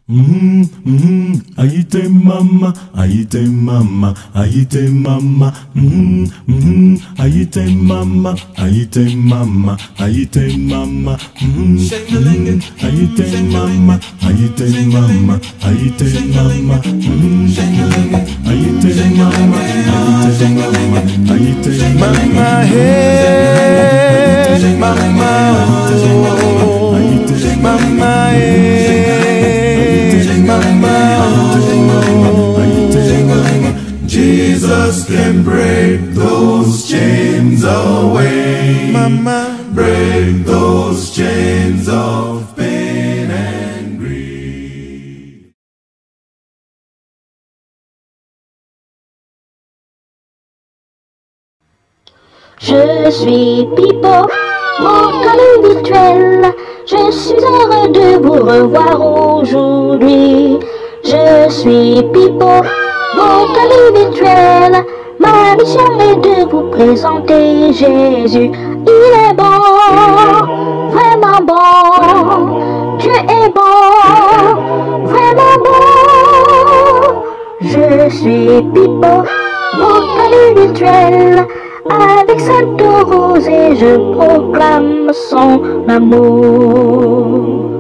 Aïté mama, aïté mama, aïté mama. Aïté mama, aïté mama, aïté mama. Aïté mama, aïté mama, aïté mama. Aïté mama, aïté mama, aïté mama. Hey, mama, oh, mama, Jesus can break those chains away. mama, Break those chains of pain and grief. Je suis Pipo, mon collègue virtuel. Je suis heureux de vous revoir aujourd'hui. Je suis Pipo, mon collègue virtuel. Ma mission est de vous présenter Jésus. Il est bon, vraiment bon. Dieu est bon, vraiment bon. Je suis Pipo, mon collègue virtuel. Avec cette rosée, je proclame son amour.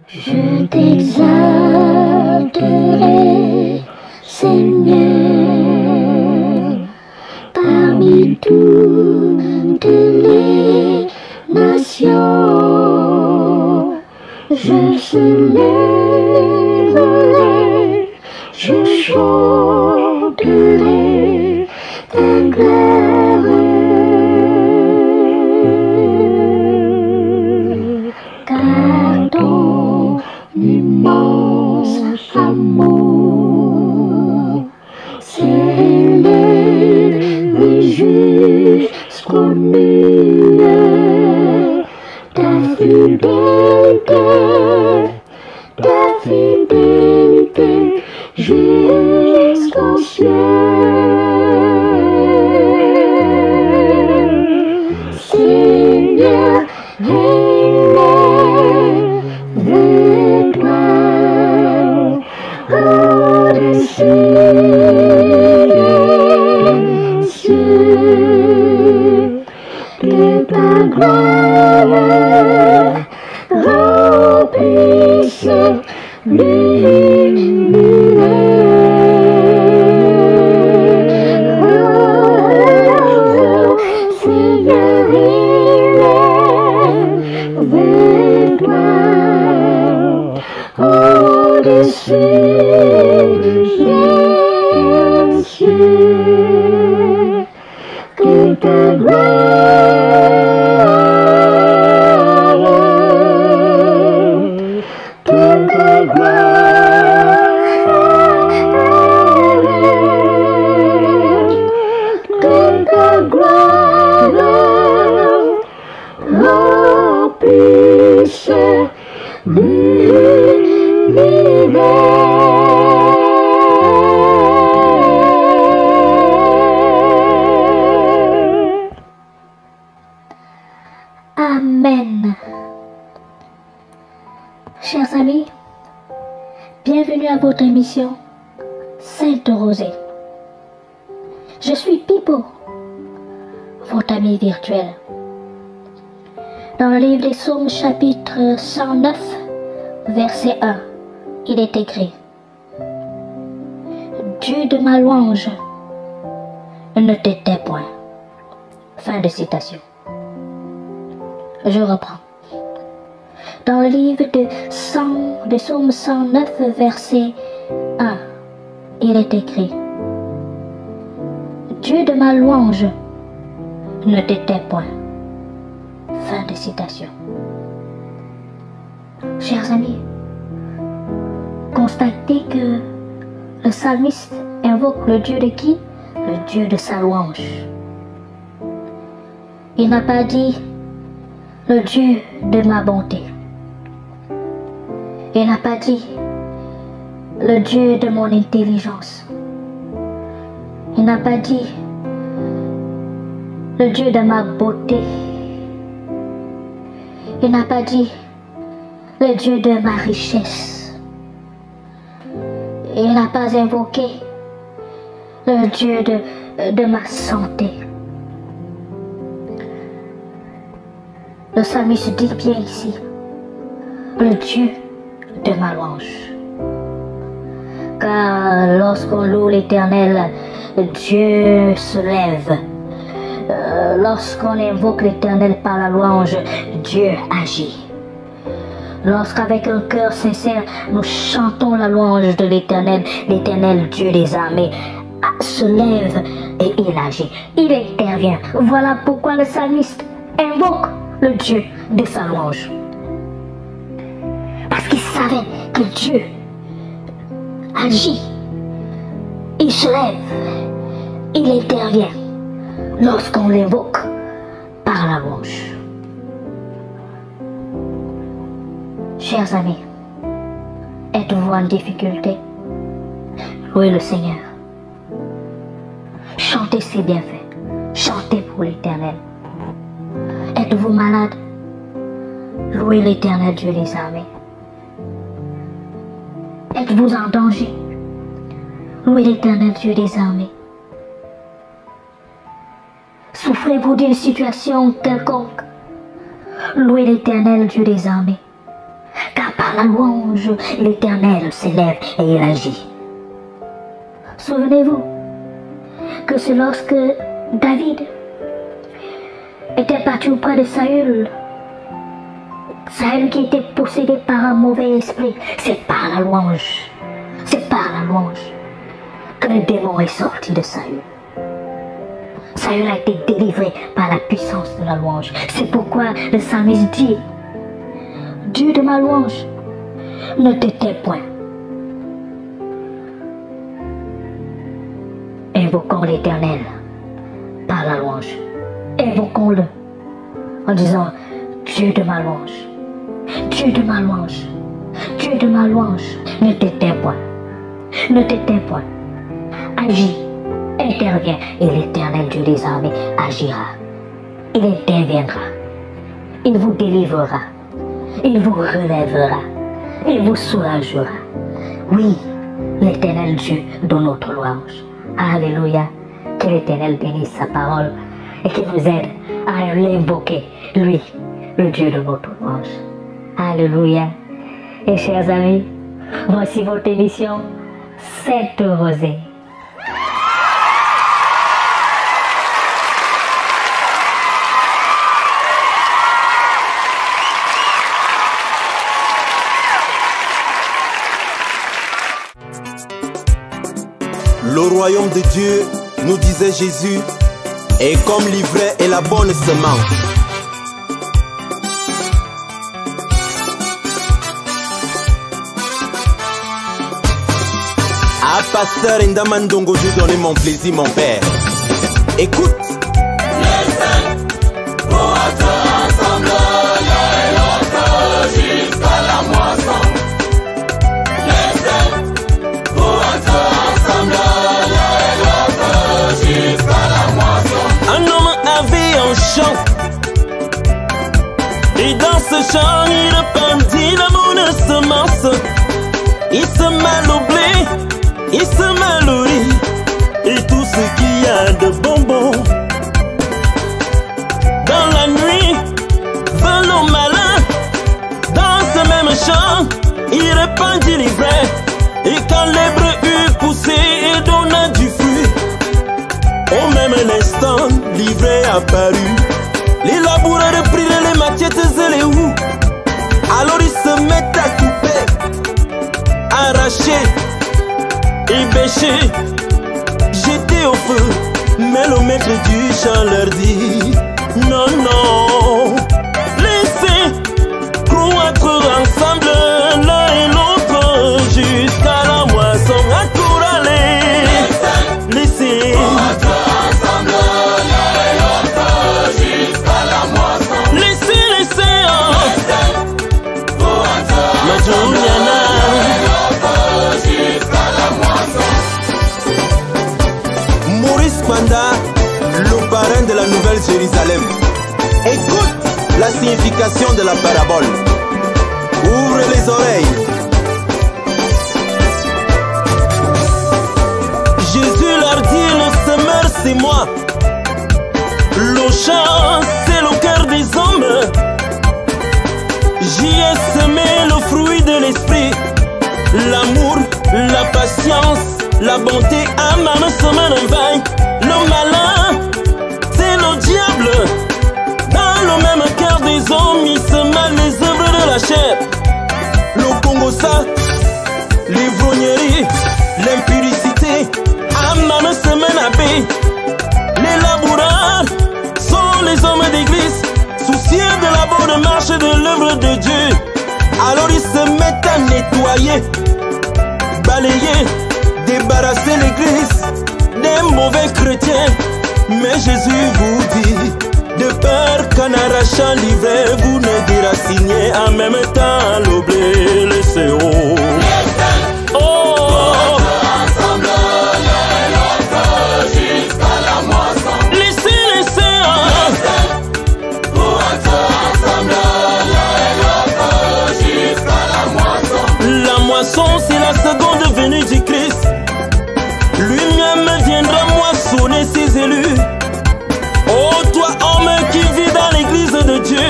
Je t'exalterai, Seigneur, parmi toutes les nations. Je célébrerai, je chanterai ta gloire. Car ton immense amour s'élève jusqu'au mur. Ta fidélité jusqu'au ciel. Seigneur, élève toi au-dessus des cieux, que ta gloire remplisse l'univers. Seigneur, élève-toi au-dessus des cieux, que ta remplisse l'univers. Amen. Chers amis, bienvenue à votre émission Sainte Rosée. Je suis Pipo, votre ami virtuel. Dans le livre des Psaumes, chapitre 109, verset 1, il est écrit: Dieu de ma louange, ne t'étais point. Fin de citation. Je reprends. Dans le livre de Psaume 109, verset 1, il est écrit: Dieu de ma louange, ne t'étais point. Fin de citation. Chers amis, constatez que le psalmiste invoque le Dieu de qui? Le Dieu de sa louange. Il n'a pas dit le Dieu de ma bonté. Il n'a pas dit le Dieu de mon intelligence. Il n'a pas dit le Dieu de ma beauté. Il n'a pas dit le Dieu de ma richesse. Il n'a pas invoqué le Dieu de ma santé. Le psalmiste dit bien ici, le Dieu de ma louange. Car lorsqu'on loue l'Éternel, Dieu se lève. Lorsqu'on invoque l'Éternel par la louange, Dieu agit. Lorsqu'avec un cœur sincère, nous chantons la louange de l'Éternel, l'Éternel Dieu des armées se lève et il agit. Il intervient. Voilà pourquoi le psalmiste invoque le Dieu de sa louange. Parce qu'il savait que Dieu agit. Il se lève. Il intervient lorsqu'on l'invoque par la louange. Chers amis, êtes-vous en difficulté? Louez le Seigneur. Chantez ses bienfaits. Chantez pour l'Éternel. Êtes-vous malade? Louez l'Éternel Dieu des armées. Êtes-vous en danger? Louez l'Éternel Dieu des armées. Souffrez-vous d'une situation quelconque? Louez l'Éternel Dieu des armées. Car par la louange, l'Éternel s'élève et il agit. Souvenez-vous que c'est lorsque David était parti auprès de Saül. Saül qui était possédé par un mauvais esprit. C'est par la louange. C'est par la louange que le démon est sorti de Saül. Saül a été délivré par la puissance de la louange. C'est pourquoi le psalmiste dit, Dieu de ma louange, ne t'éteins point. Invoquons l'Éternel par la louange. Invoquons-le en disant, Dieu de ma louange, Dieu de ma louange, Dieu de ma louange, ne t'éteins point. Ne t'éteins point. Agis, interviens, et l'Éternel Dieu des armées agira. Il interviendra. Il vous délivrera. Il vous relèvera. Il vous soulagera. Oui, l'Éternel Dieu de notre louange. Alléluia. Que l'Éternel bénisse sa parole et qu'il nous aide à l'invoquer, lui, le Dieu de notre louange. Alléluia. Et chers amis, voici votre émission Sainte Rosée. Le royaume de Dieu, nous disait Jésus, est comme l'ivraie et la bonne semence. Ah, pasteur Ndamandongo, je donne mon plaisir, mon père. Écoute. Les saints vont ensemble, l'un et l'autre, jusqu'à la moisson. Les saints vont ensemble, l'un et l'autre, jusqu'à la moisson. Un homme avait un champ, et dans ce champ, il répandit la bonne semence. Il sema le blé, il sema le riz, et tout ce qu'il y a de bonbons. Dans la nuit, vint l'homme malin, dans ce même champ, il répandit l'ivraie. Et quand l'hébreu eut poussé et donna du fruit, au même instant, l'ivraie apparut. Les laboureurs prirent les machettes et les houes. Alors ils se mettent à couper, arracher et bêcher, jeter au feu. Mais le maître du champ leur dit, non, non, laissez croître ensemble l'un et l'autre jusqu'à la moisson. Accouralez, laissez Ensemble, l'un et l'autre, jusqu'à la moisson. laissez, Vont ensemble, l'un et l'autre, jusqu'à la moisson. Maurice Panda, le parrain de la nouvelle Écoute la signification de la parabole. Ouvre les oreilles. Jésus leur dit, le semeur c'est moi. Le champ c'est le cœur des hommes. J'y ai semé le fruit de l'esprit. L'amour, la patience, la bonté. Amen, semaine en vain. Le malin, c'est le diable. Dans le même cœur des hommes, il se mêle les œuvres de la chair. Le Congo ça, l'ivrognerie, l'impudicité. Amen, semaine à paix. Les laboureurs sont les hommes d'église, soucieux de la bonne marche de l'œuvre de Dieu. Alors ils se mettent à nettoyer, balayer, débarrasser l'église des mauvais chrétiens. Mais Jésus vous dit, de peur qu'en arrachant l'ivraie, vous ne déraciniez en même temps le blé, le CO. Oh! C'est la seconde venue du Christ. Lui-même viendra moissonner ses élus. Oh toi homme qui vis dans l'église de Dieu,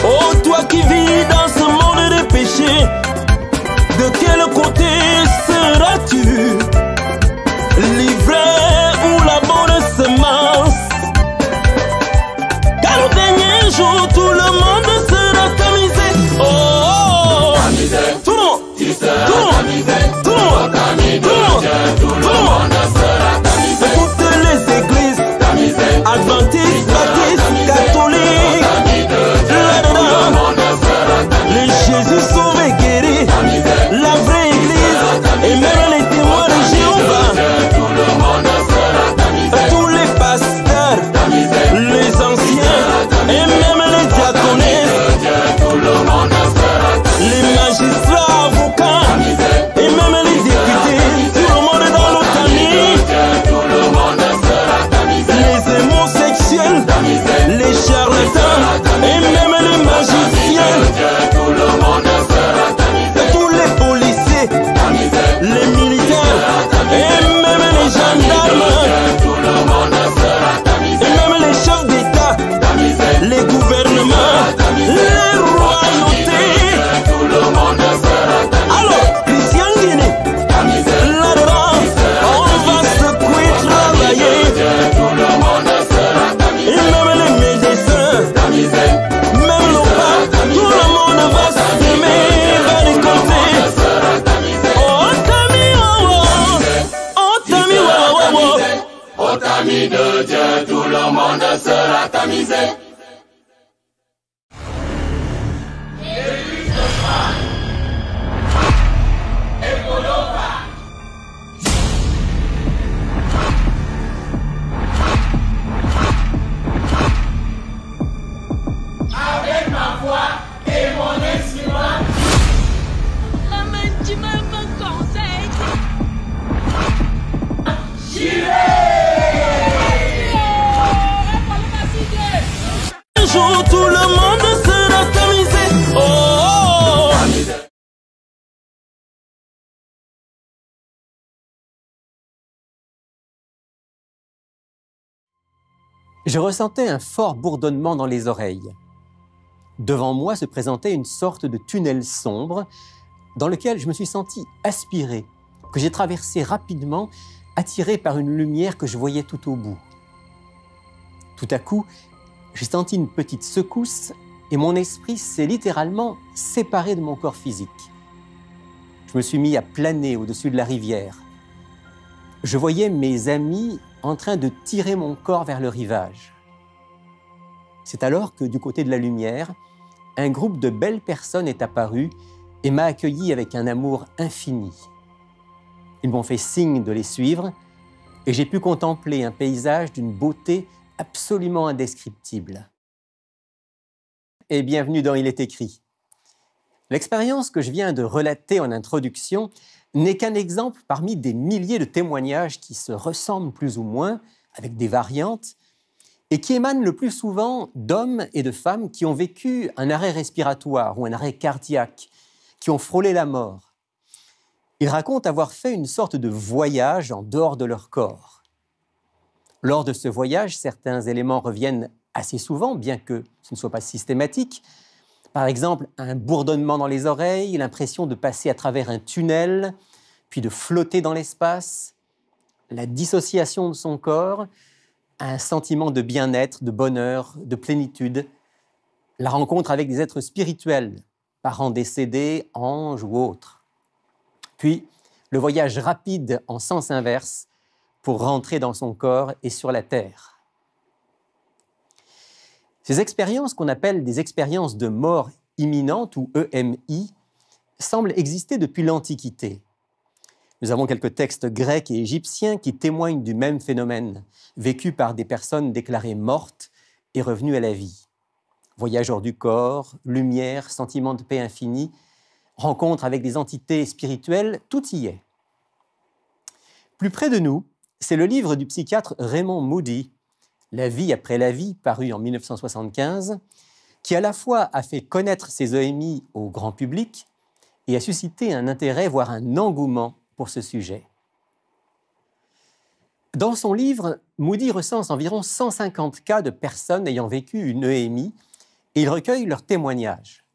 oh toi qui vis dans ce monde de péché, de quel côté seras-tu? L'ivraie ou la bonne semence? Car au dernier jour tout le monde sera tamisé. Oh, tamisé. Tout le monde. Toutes les églises adventistes, baptistes, catholiques, là-dedans, les Jésus sauve et guérit, la vraie église et même les témoins de Jéhovah, tous les pasteurs, les anciens et même les diaconesses, les magistrats, avocats et même les députés, tout le monde dans le tamis, les homosexuels, les charlatans et même les magiciens, tous les policiers, les militaires et même les gendarmes, et même les chefs d'État, les gouvernements, les royautés. Alors, Christian Guinée, là-dedans, on va secouer, travailler. Et même les médecins, même le pape, tout le monde va s'aimer, va récolter. Oh, Tami, oh, Tami, oh. Au tamis de Dieu, tout le monde sera tamisé. Avec ma voix et mon instrument, tu me conseilles. Un jour, tout le monde sera tamisé. Oh, Je ressentais un fort bourdonnement dans les oreilles. Devant moi se présentait une sorte de tunnel sombre dans lequel je me suis senti aspiré, que j'ai traversé rapidement, attiré par une lumière que je voyais tout au bout. Tout à coup, j'ai senti une petite secousse et mon esprit s'est littéralement séparé de mon corps physique. Je me suis mis à planer au-dessus de la rivière. Je voyais mes amis en train de tirer mon corps vers le rivage. C'est alors que, du côté de la lumière, un groupe de belles personnes est apparu et m'a accueilli avec un amour infini. Ils m'ont fait signe de les suivre et j'ai pu contempler un paysage d'une beauté absolument indescriptible. Et bienvenue dans Il est écrit. L'expérience que je viens de relater en introduction n'est qu'un exemple parmi des milliers de témoignages qui se ressemblent plus ou moins, avec des variantes, et qui émanent le plus souvent d'hommes et de femmes qui ont vécu un arrêt respiratoire ou un arrêt cardiaque, qui ont frôlé la mort. Ils racontent avoir fait une sorte de voyage en dehors de leur corps. Lors de ce voyage, certains éléments reviennent assez souvent, bien que ce ne soit pas systématique. Par exemple, un bourdonnement dans les oreilles, l'impression de passer à travers un tunnel, puis de flotter dans l'espace, la dissociation de son corps, un sentiment de bien-être, de bonheur, de plénitude, la rencontre avec des êtres spirituels, parents décédés, anges ou autres. Puis, le voyage rapide en sens inverse pour rentrer dans son corps et sur la terre. Ces expériences qu'on appelle des expériences de mort imminente ou EMI semblent exister depuis l'Antiquité. Nous avons quelques textes grecs et égyptiens qui témoignent du même phénomène, vécu par des personnes déclarées mortes et revenues à la vie. Voyageurs du corps, lumière, sentiment de paix infinie, rencontre avec des entités spirituelles, tout y est. Plus près de nous, c'est le livre du psychiatre Raymond Moody, La vie après la vie, paru en 1975, qui à la fois a fait connaître ces EMI au grand public et a suscité un intérêt, voire un engouement pour ce sujet. Dans son livre, Moody recense environ 150 cas de personnes ayant vécu une EMI et il recueille leurs témoignages.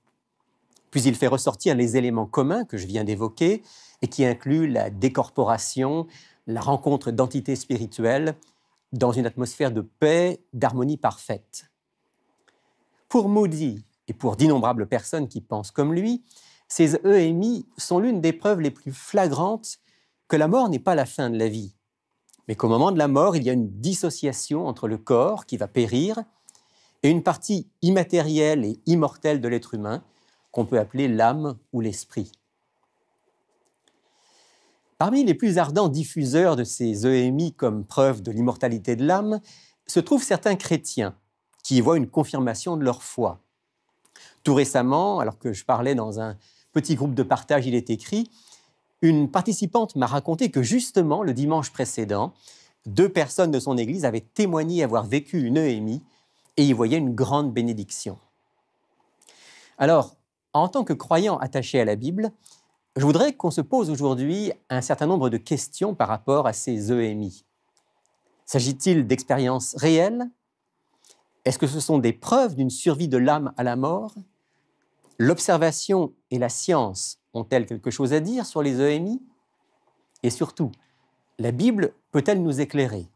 Puis il fait ressortir les éléments communs que je viens d'évoquer et qui incluent la décorporation, la rencontre d'entités spirituelles dans une atmosphère de paix, d'harmonie parfaite. Pour Moody et pour d'innombrables personnes qui pensent comme lui, ces EMI sont l'une des preuves les plus flagrantes que la mort n'est pas la fin de la vie, mais qu'au moment de la mort, il y a une dissociation entre le corps qui va périr et une partie immatérielle et immortelle de l'être humain qu'on peut appeler l'âme ou l'esprit. Parmi les plus ardents diffuseurs de ces EMI comme preuve de l'immortalité de l'âme se trouvent certains chrétiens qui y voient une confirmation de leur foi. Tout récemment, alors que je parlais dans un petit groupe de partage, il est écrit, une participante m'a raconté que justement, le dimanche précédent, 2 personnes de son église avaient témoigné avoir vécu une EMI et y voyaient une grande bénédiction. Alors, en tant que croyant attaché à la Bible, je voudrais qu'on se pose aujourd'hui un certain nombre de questions par rapport à ces EMI. S'agit-il d'expériences réelles? Est-ce que ce sont des preuves d'une survie de l'âme à la mort? L'observation et la science ont-elles quelque chose à dire sur les EMI? Et surtout, la Bible peut-elle nous éclairer?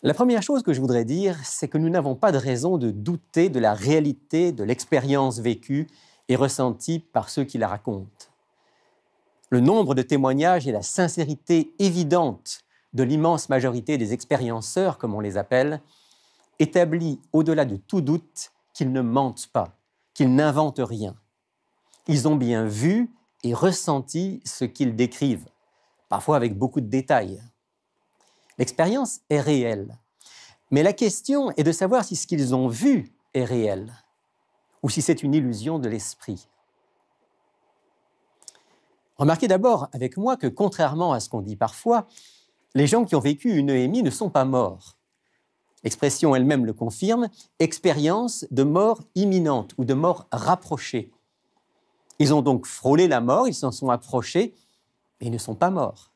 La première chose que je voudrais dire, c'est que nous n'avons pas de raison de douter de la réalité de l'expérience vécue et ressentie par ceux qui la racontent. Le nombre de témoignages et la sincérité évidente de l'immense majorité des expérienceurs, comme on les appelle, établit au-delà de tout doute qu'ils ne mentent pas, qu'ils n'inventent rien. Ils ont bien vu et ressenti ce qu'ils décrivent, parfois avec beaucoup de détails. L'expérience est réelle, mais la question est de savoir si ce qu'ils ont vu est réel ou si c'est une illusion de l'esprit. Remarquez d'abord avec moi que, contrairement à ce qu'on dit parfois, les gens qui ont vécu une EMI ne sont pas morts. L'expression elle-même le confirme, expérience de mort imminente ou de mort rapprochée. Ils ont donc frôlé la mort, ils s'en sont approchés, mais ils ne sont pas morts.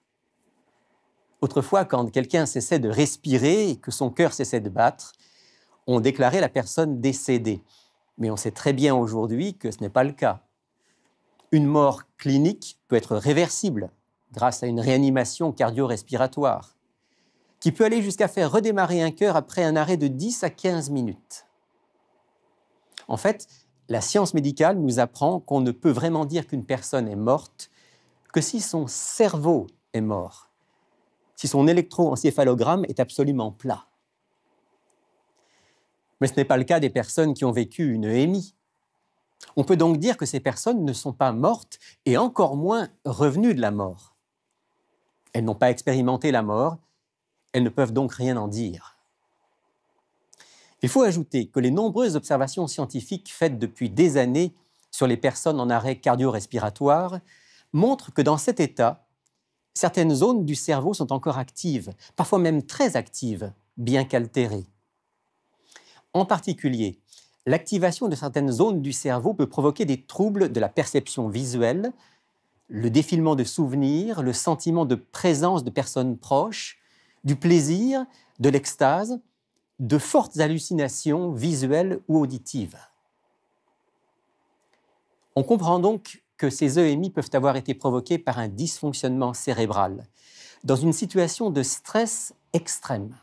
Autrefois, quand quelqu'un cessait de respirer et que son cœur cessait de battre, on déclarait la personne décédée. Mais on sait très bien aujourd'hui que ce n'est pas le cas. Une mort clinique peut être réversible grâce à une réanimation cardio-respiratoire, qui peut aller jusqu'à faire redémarrer un cœur après un arrêt de 10 à 15 minutes. En fait, la science médicale nous apprend qu'on ne peut vraiment dire qu'une personne est morte que si son cerveau est mort, si son électroencéphalogramme est absolument plat. Mais ce n'est pas le cas des personnes qui ont vécu une EMI. On peut donc dire que ces personnes ne sont pas mortes et encore moins revenues de la mort. Elles n'ont pas expérimenté la mort, elles ne peuvent donc rien en dire. Il faut ajouter que les nombreuses observations scientifiques faites depuis des années sur les personnes en arrêt cardio-respiratoire montrent que dans cet état, certaines zones du cerveau sont encore actives, parfois même très actives, bien qu'altérée. En particulier, l'activation de certaines zones du cerveau peut provoquer des troubles de la perception visuelle, le défilement de souvenirs, le sentiment de présence de personnes proches, du plaisir, de l'extase, de fortes hallucinations visuelles ou auditives. On comprend donc que ces EMI peuvent avoir été provoqués par un dysfonctionnement cérébral, dans une situation de stress extrême.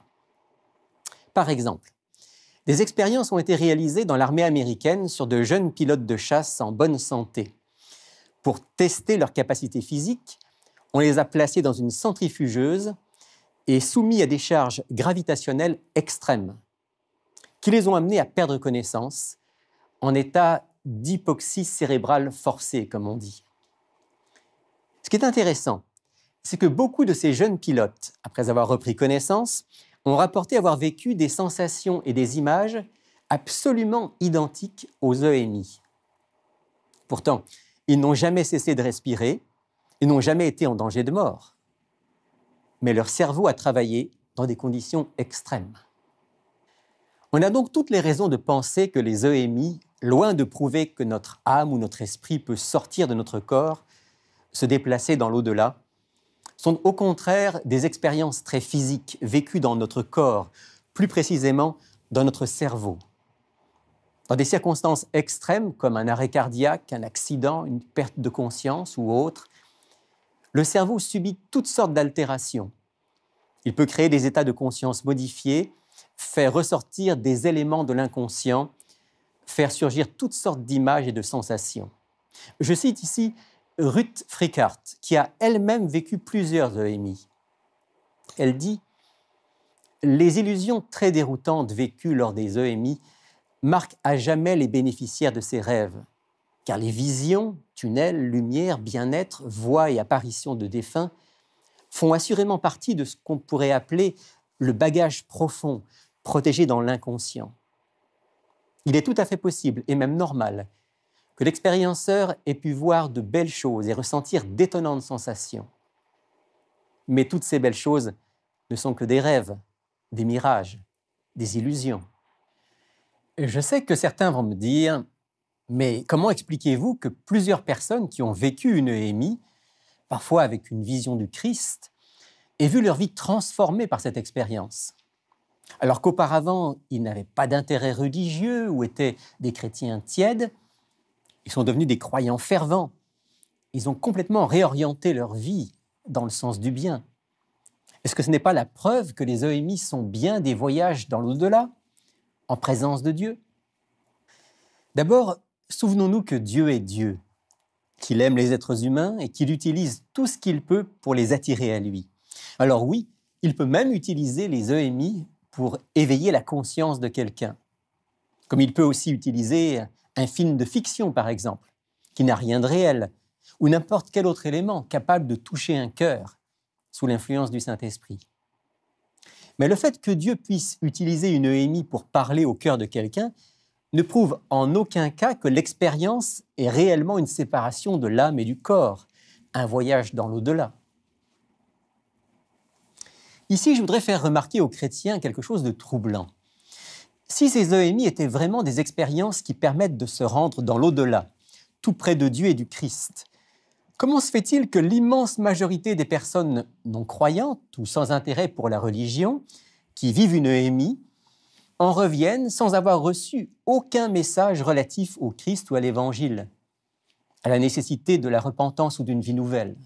Par exemple, des expériences ont été réalisées dans l'armée américaine sur de jeunes pilotes de chasse en bonne santé. Pour tester leur capacité physique, on les a placés dans une centrifugeuse et soumis à des charges gravitationnelles extrêmes, qui les ont amenés à perdre connaissance en état d'hypoxie cérébrale forcée, comme on dit. Ce qui est intéressant, c'est que beaucoup de ces jeunes pilotes, après avoir repris connaissance, ont rapporté avoir vécu des sensations et des images absolument identiques aux EMI. Pourtant, ils n'ont jamais cessé de respirer, ils n'ont jamais été en danger de mort. Mais leur cerveau a travaillé dans des conditions extrêmes. On a donc toutes les raisons de penser que les EMI, loin de prouver que notre âme ou notre esprit peut sortir de notre corps, se déplacer dans l'au-delà, sont au contraire des expériences très physiques vécues dans notre corps, plus précisément dans notre cerveau. Dans des circonstances extrêmes comme un arrêt cardiaque, un accident, une perte de conscience ou autre, le cerveau subit toutes sortes d'altérations. Il peut créer des états de conscience modifiés, faire ressortir des éléments de l'inconscient, faire surgir toutes sortes d'images et de sensations. Je cite ici Ruth Frickart, qui a elle-même vécu plusieurs EMI. Elle dit « Les illusions très déroutantes vécues lors des EMI marquent à jamais les bénéficiaires de ces rêves, car les visions, tunnels, lumière, bien-être, voix et apparitions de défunts font assurément partie de ce qu'on pourrait appeler le bagage profond, protégé dans l'inconscient. Il est tout à fait possible, et même normal, que l'expérienceur ait pu voir de belles choses et ressentir d'étonnantes sensations. Mais toutes ces belles choses ne sont que des rêves, des mirages, des illusions. Je sais que certains vont me dire « Mais comment expliquez-vous que plusieurs personnes qui ont vécu une EMI, parfois avec une vision du Christ, aient vu leur vie transformée par cette expérience ? Alors qu'auparavant, ils n'avaient pas d'intérêt religieux ou étaient des chrétiens tièdes, ils sont devenus des croyants fervents. Ils ont complètement réorienté leur vie dans le sens du bien. Est-ce que ce n'est pas la preuve que les EMI sont bien des voyages dans l'au-delà, en présence de Dieu ? D'abord, souvenons-nous que Dieu est Dieu, qu'il aime les êtres humains et qu'il utilise tout ce qu'il peut pour les attirer à lui. Alors oui, il peut même utiliser les EMI pour éveiller la conscience de quelqu'un. Comme il peut aussi utiliser un film de fiction, par exemple, qui n'a rien de réel, ou n'importe quel autre élément capable de toucher un cœur sous l'influence du Saint-Esprit. Mais le fait que Dieu puisse utiliser une EMI pour parler au cœur de quelqu'un ne prouve en aucun cas que l'expérience est réellement une séparation de l'âme et du corps, un voyage dans l'au-delà. Ici, je voudrais faire remarquer aux chrétiens quelque chose de troublant. Si ces EMI étaient vraiment des expériences qui permettent de se rendre dans l'au-delà, tout près de Dieu et du Christ, comment se fait-il que l'immense majorité des personnes non-croyantes ou sans intérêt pour la religion, qui vivent une EMI, en reviennent sans avoir reçu aucun message relatif au Christ ou à l'Évangile, à la nécessité de la repentance ou d'une vie nouvelle?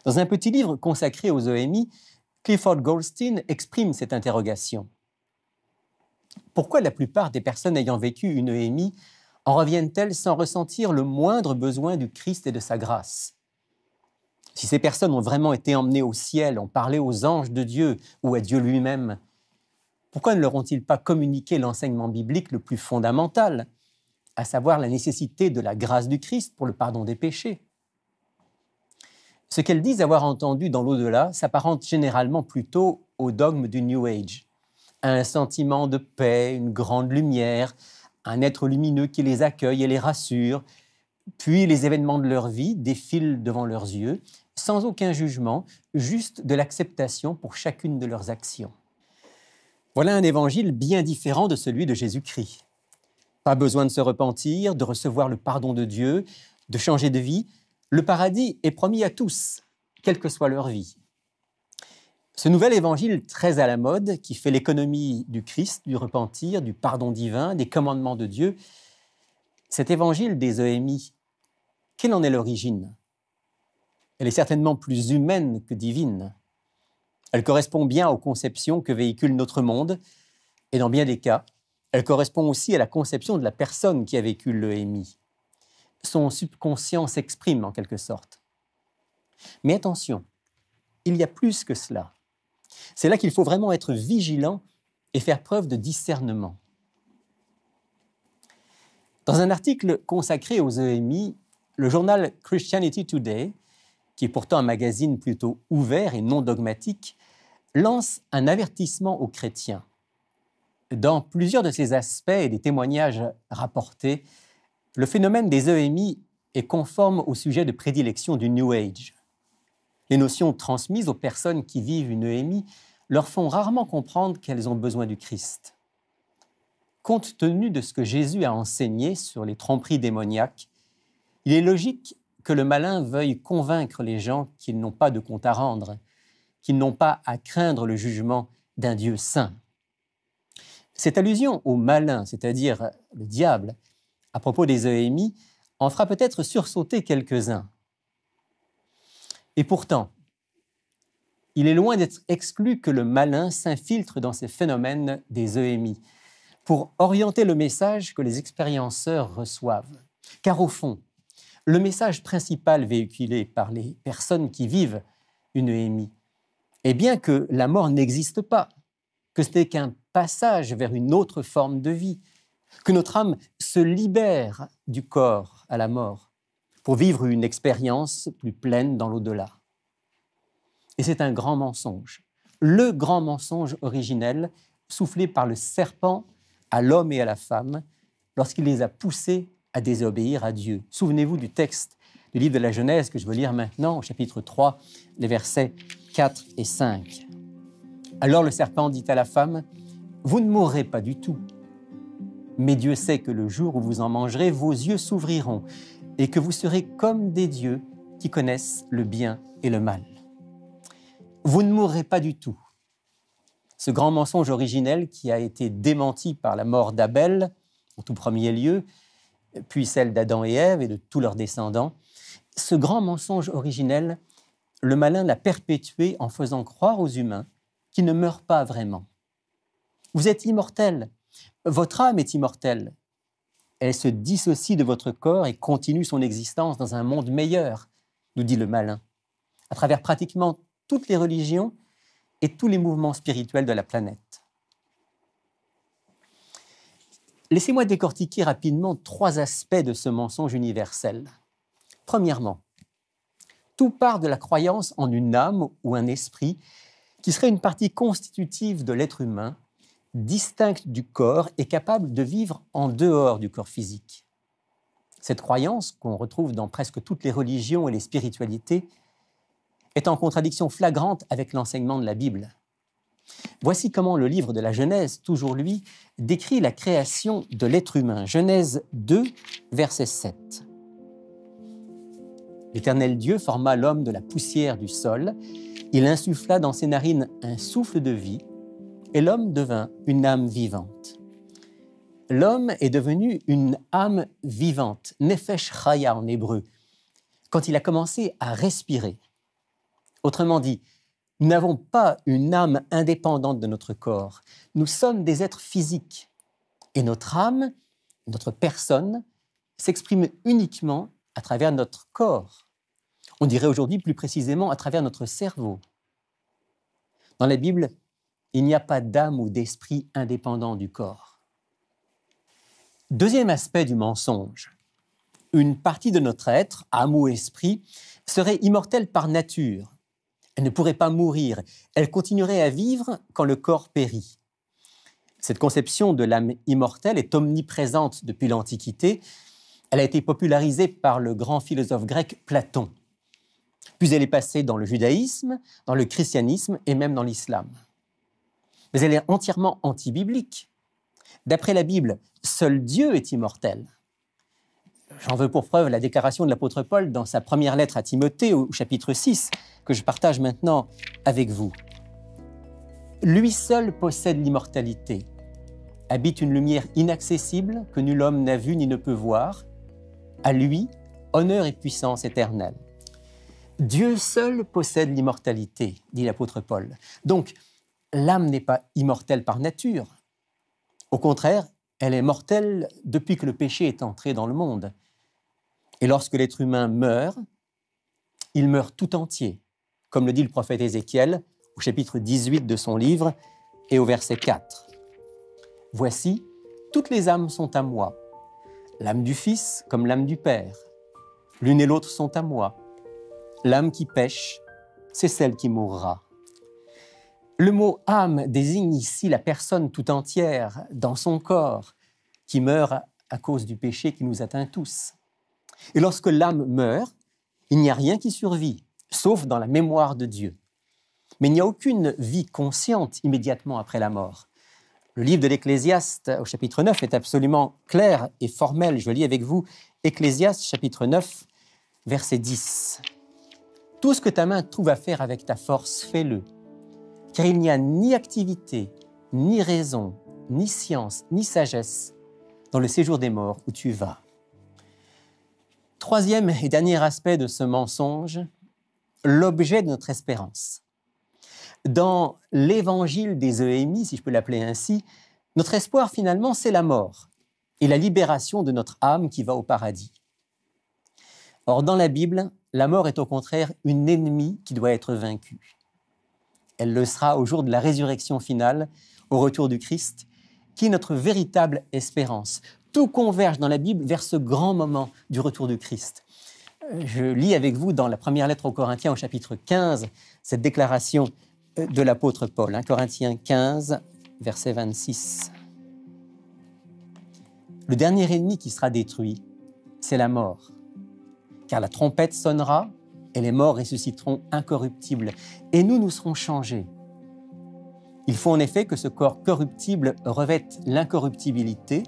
Dans un petit livre consacré aux EMI, Clifford Goldstein exprime cette interrogation. Pourquoi la plupart des personnes ayant vécu une EMI en reviennent-elles sans ressentir le moindre besoin du Christ et de sa grâce? Si ces personnes ont vraiment été emmenées au ciel, ont parlé aux anges de Dieu ou à Dieu lui-même, pourquoi ne leur ont-ils pas communiqué l'enseignement biblique le plus fondamental, à savoir la nécessité de la grâce du Christ pour le pardon des péchés? Ce qu'elles disent avoir entendu dans l'au-delà s'apparente généralement plutôt au dogme du New Age, à un sentiment de paix, une grande lumière, un être lumineux qui les accueille et les rassure, puis les événements de leur vie défilent devant leurs yeux, sans aucun jugement, juste de l'acceptation pour chacune de leurs actions. Voilà un évangile bien différent de celui de Jésus-Christ. Pas besoin de se repentir, de recevoir le pardon de Dieu, de changer de vie. Le paradis est promis à tous, quelle que soit leur vie. Ce nouvel évangile très à la mode, qui fait l'économie du Christ, du repentir, du pardon divin, des commandements de Dieu, cet évangile des EMI, quelle en est l'origine? Elle est certainement plus humaine que divine. Elle correspond bien aux conceptions que véhicule notre monde, et dans bien des cas, elle correspond aussi à la conception de la personne qui a vécu l'EMI. Son subconscient s'exprime en quelque sorte. Mais attention, il y a plus que cela. C'est là qu'il faut vraiment être vigilant et faire preuve de discernement. Dans un article consacré aux EMI, le journal Christianity Today, qui est pourtant un magazine plutôt ouvert et non dogmatique, lance un avertissement aux chrétiens. Dans plusieurs de ses aspects et des témoignages rapportés, le phénomène des EMI est conforme au sujet de prédilection du New Age. Les notions transmises aux personnes qui vivent une EMI leur font rarement comprendre qu'elles ont besoin du Christ. Compte tenu de ce que Jésus a enseigné sur les tromperies démoniaques, il est logique que le malin veuille convaincre les gens qu'ils n'ont pas de compte à rendre, qu'ils n'ont pas à craindre le jugement d'un Dieu saint. Cette allusion au malin, c'est-à-dire le diable, à propos des EMI, en fera peut-être sursauter quelques-uns. Et pourtant, il est loin d'être exclu que le malin s'infiltre dans ces phénomènes des EMI pour orienter le message que les expérienceurs reçoivent. Car au fond, le message principal véhiculé par les personnes qui vivent une EMI est bien que la mort n'existe pas, que ce n'est qu'un passage vers une autre forme de vie, que notre âme se libère du corps à la mort pour vivre une expérience plus pleine dans l'au-delà. Et c'est un grand mensonge, le grand mensonge originel soufflé par le serpent à l'homme et à la femme lorsqu'il les a poussés à désobéir à Dieu. Souvenez-vous du texte du livre de la Genèse que je veux lire maintenant, au chapitre 3, les versets 4 et 5. Alors le serpent dit à la femme, « Vous ne mourrez pas du tout. Mais Dieu sait que le jour où vous en mangerez, vos yeux s'ouvriront et que vous serez comme des dieux qui connaissent le bien et le mal. Vous ne mourrez pas du tout. » Ce grand mensonge originel qui a été démenti par la mort d'Abel, en tout premier lieu, puis celle d'Adam et Ève et de tous leurs descendants, ce grand mensonge originel, le malin l'a perpétué en faisant croire aux humains qu'ils ne meurent pas vraiment. Vous êtes immortels, votre âme est immortelle. Elle se dissocie de votre corps et continue son existence dans un monde meilleur, nous dit le malin, à travers pratiquement toutes les religions et tous les mouvements spirituels de la planète. Laissez-moi décortiquer rapidement 3 aspects de ce mensonge universel. Premièrement, tout part de la croyance en une âme ou un esprit qui serait une partie constitutive de l'être humain, distincte du corps et capable de vivre en dehors du corps physique. Cette croyance, qu'on retrouve dans presque toutes les religions et les spiritualités, est en contradiction flagrante avec l'enseignement de la Bible. Voici comment le livre de la Genèse, toujours lui, décrit la création de l'être humain. Genèse 2, verset 7. L'Éternel Dieu forma l'homme de la poussière du sol. Il insuffla dans ses narines un souffle de vie, et l'homme devint une âme vivante. L'homme est devenu une âme vivante, nefesh chaya en hébreu, quand il a commencé à respirer. Autrement dit, nous n'avons pas une âme indépendante de notre corps. Nous sommes des êtres physiques. Et notre âme, notre personne, s'exprime uniquement à travers notre corps. On dirait aujourd'hui plus précisément à travers notre cerveau. Dans la Bible, il n'y a pas d'âme ou d'esprit indépendant du corps. Deuxième aspect du mensonge. Une partie de notre être, âme ou esprit, serait immortelle par nature. Elle ne pourrait pas mourir. Elle continuerait à vivre quand le corps périt. Cette conception de l'âme immortelle est omniprésente depuis l'Antiquité. Elle a été popularisée par le grand philosophe grec Platon. Puis elle est passée dans le judaïsme, dans le christianisme et même dans l'islam. mais elle est entièrement anti-biblique. D'après la Bible, seul Dieu est immortel. J'en veux pour preuve la déclaration de l'apôtre Paul dans sa première lettre à Timothée au chapitre 6, que je partage maintenant avec vous. Lui seul possède l'immortalité, habite une lumière inaccessible que nul homme n'a vue ni ne peut voir. À lui, honneur et puissance éternelle. Dieu seul possède l'immortalité, dit l'apôtre Paul. Donc, l'âme n'est pas immortelle par nature. Au contraire, elle est mortelle depuis que le péché est entré dans le monde. Et lorsque l'être humain meurt, il meurt tout entier, comme le dit le prophète Ézéchiel au chapitre 18 de son livre et au verset 4. « Voici, toutes les âmes sont à moi, l'âme du Fils comme l'âme du Père. L'une et l'autre sont à moi. L'âme qui pêche, c'est celle qui mourra. » Le mot « âme » désigne ici la personne tout entière dans son corps qui meurt à cause du péché qui nous atteint tous. Et lorsque l'âme meurt, il n'y a rien qui survit, sauf dans la mémoire de Dieu. Mais il n'y a aucune vie consciente immédiatement après la mort. Le livre de l'Ecclésiaste au chapitre 9 est absolument clair et formel. Je lis avec vous Ecclésiaste chapitre 9, verset 10. « Tout ce que ta main trouve à faire avec ta force, fais-le. Car il n'y a ni activité, ni raison, ni science, ni sagesse dans le séjour des morts où tu vas. » Troisième et dernier aspect de ce mensonge, l'objet de notre espérance. Dans l'évangile des Euhémies, si je peux l'appeler ainsi, notre espoir finalement c'est la mort et la libération de notre âme qui va au paradis. Or dans la Bible, la mort est au contraire une ennemie qui doit être vaincue. Elle le sera au jour de la résurrection finale, au retour du Christ, qui est notre véritable espérance. Tout converge dans la Bible vers ce grand moment du retour du Christ. Je lis avec vous dans la première lettre aux Corinthiens au chapitre 15 cette déclaration de l'apôtre Paul, Corinthiens 15, verset 26. « Le dernier ennemi qui sera détruit, c'est la mort. Car la trompette sonnera et les morts ressusciteront incorruptibles, et nous serons changés. Il faut en effet que ce corps corruptible revête l'incorruptibilité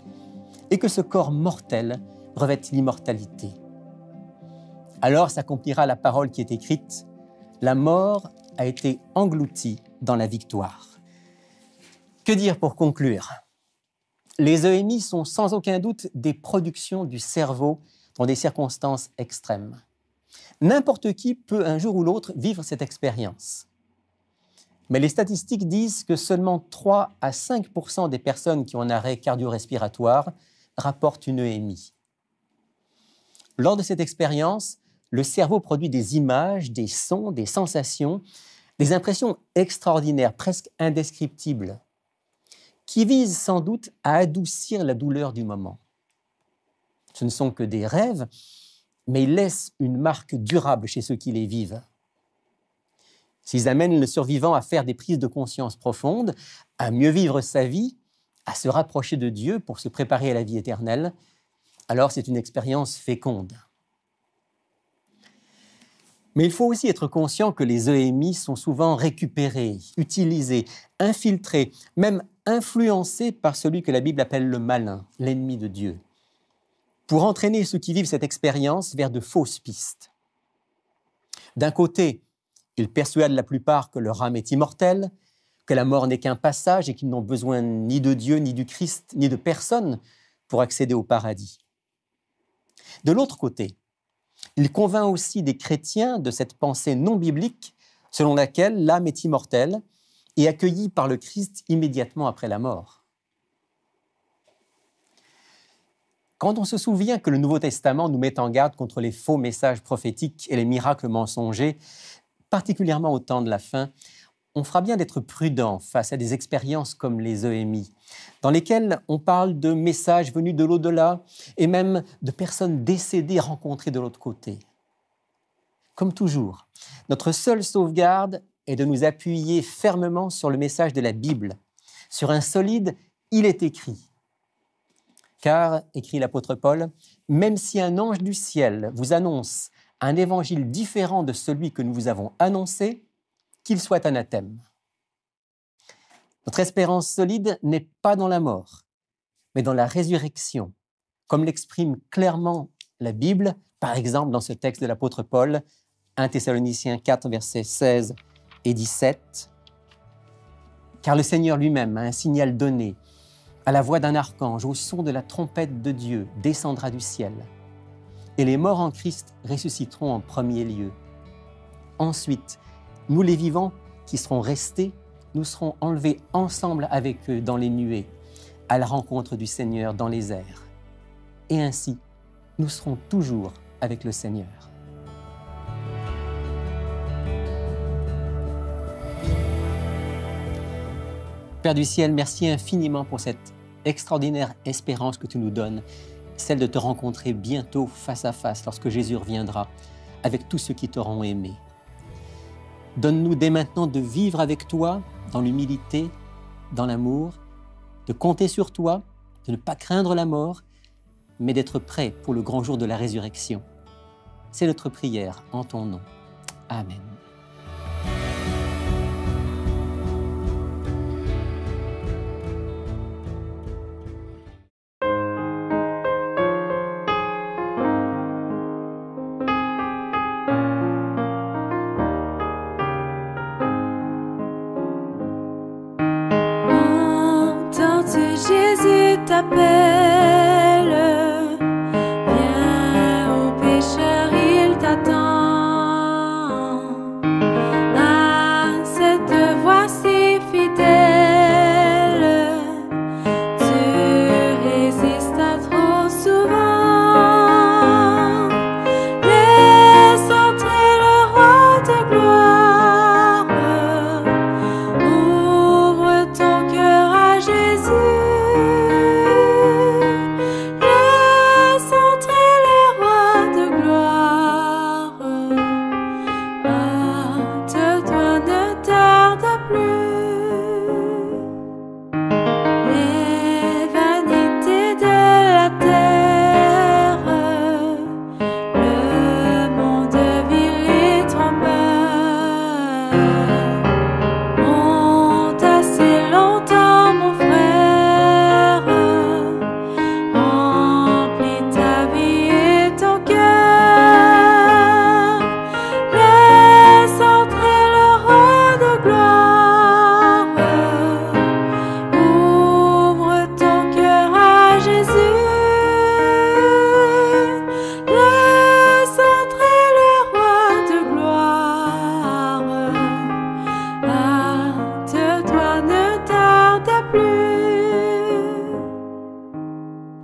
et que ce corps mortel revête l'immortalité. Alors s'accomplira la parole qui est écrite, la mort a été engloutie dans la victoire. » Que dire pour conclure? Les Euhémies sont sans aucun doute des productions du cerveau dans des circonstances extrêmes. N'importe qui peut un jour ou l'autre vivre cette expérience. Mais les statistiques disent que seulement 3 à 5% des personnes qui ont un arrêt cardio-respiratoire rapportent une Euhémie. Lors de cette expérience, le cerveau produit des images, des sons, des sensations, des impressions extraordinaires, presque indescriptibles, qui visent sans doute à adoucir la douleur du moment. Ce ne sont que des rêves, mais ils laissent une marque durable chez ceux qui les vivent. S'ils amènent le survivant à faire des prises de conscience profondes, à mieux vivre sa vie, à se rapprocher de Dieu pour se préparer à la vie éternelle, alors c'est une expérience féconde. Mais il faut aussi être conscient que les Euhémies sont souvent récupérées, utilisées, infiltrées, même influencées par celui que la Bible appelle le malin, l'ennemi de Dieu, pour entraîner ceux qui vivent cette expérience vers de fausses pistes. D'un côté, ils persuadent la plupart que leur âme est immortelle, que la mort n'est qu'un passage et qu'ils n'ont besoin ni de Dieu, ni du Christ, ni de personne pour accéder au paradis. De l'autre côté, il convainc aussi des chrétiens de cette pensée non biblique selon laquelle l'âme est immortelle et accueillie par le Christ immédiatement après la mort. Quand on se souvient que le Nouveau Testament nous met en garde contre les faux messages prophétiques et les miracles mensongers, particulièrement au temps de la fin, on fera bien d'être prudent face à des expériences comme les Euhémies, dans lesquelles on parle de messages venus de l'au-delà et même de personnes décédées rencontrées de l'autre côté. Comme toujours, notre seule sauvegarde est de nous appuyer fermement sur le message de la Bible, sur un solide « il est écrit ». Car, écrit l'apôtre Paul, même si un ange du ciel vous annonce un évangile différent de celui que nous vous avons annoncé, qu'il soit anathème. Notre espérance solide n'est pas dans la mort, mais dans la résurrection, comme l'exprime clairement la Bible, par exemple dans ce texte de l'apôtre Paul, 1 Thessaloniciens 4, versets 16 et 17. Car le Seigneur lui-même a un signal donné, à la voix d'un archange, au son de la trompette de Dieu, descendra du ciel. Et les morts en Christ ressusciteront en premier lieu. Ensuite, nous les vivants qui serons restés, nous serons enlevés ensemble avec eux dans les nuées, à la rencontre du Seigneur dans les airs. Et ainsi, nous serons toujours avec le Seigneur. Père du ciel, merci infiniment pour cette extraordinaire espérance que tu nous donnes, celle de te rencontrer bientôt face à face lorsque Jésus reviendra, avec tous ceux qui t'auront aimé. Donne-nous dès maintenant de vivre avec toi dans l'humilité, dans l'amour, de compter sur toi, de ne pas craindre la mort, mais d'être prêt pour le grand jour de la résurrection. C'est notre prière en ton nom. Amen. Jésus t'appelle, viens au pécheur, il t'attend. À cette voix si fidèle, tu résistes à trop souvent. Laisse entrer le roi de gloire, ouvre ton cœur à Jésus.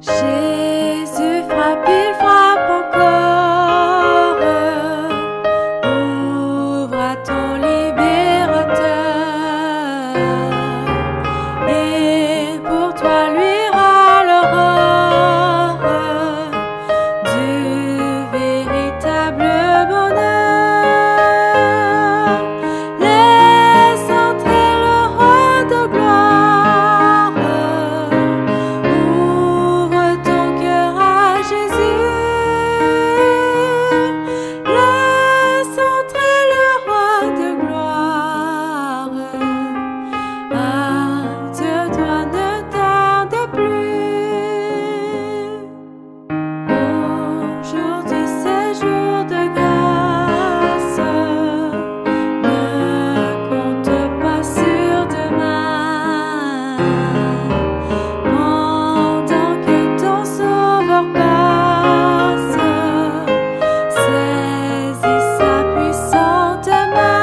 Jésus frappe, il frappe encore. Ouvre à ton libérateur. Et pour toi luira l'aurore du véritable bonheur. Laisse entrer le roi de gloire. Ouvre ton cœur à Jésus. Laisse entrer le roi de gloire. Hâte-toi, ne tarde plus. Aujourd'hui c'est jour de grâce. Ne compte pas sur demain. Pendant que ton sauveur passe, saisis sa puissante main.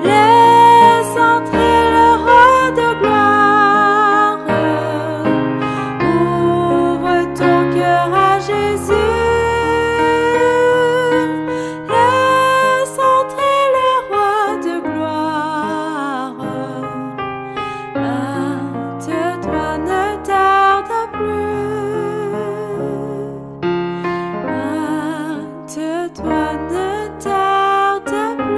Laisse entrer le roi de gloire. Ouvre ton cœur à Jésus. Laisse entrer le roi de gloire. Hâte-toi, ne tarde plus. Hâte-toi, ne tarde plus.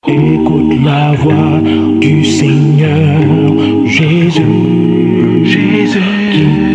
Écoute la voix du Seigneur Jésus, Jésus qui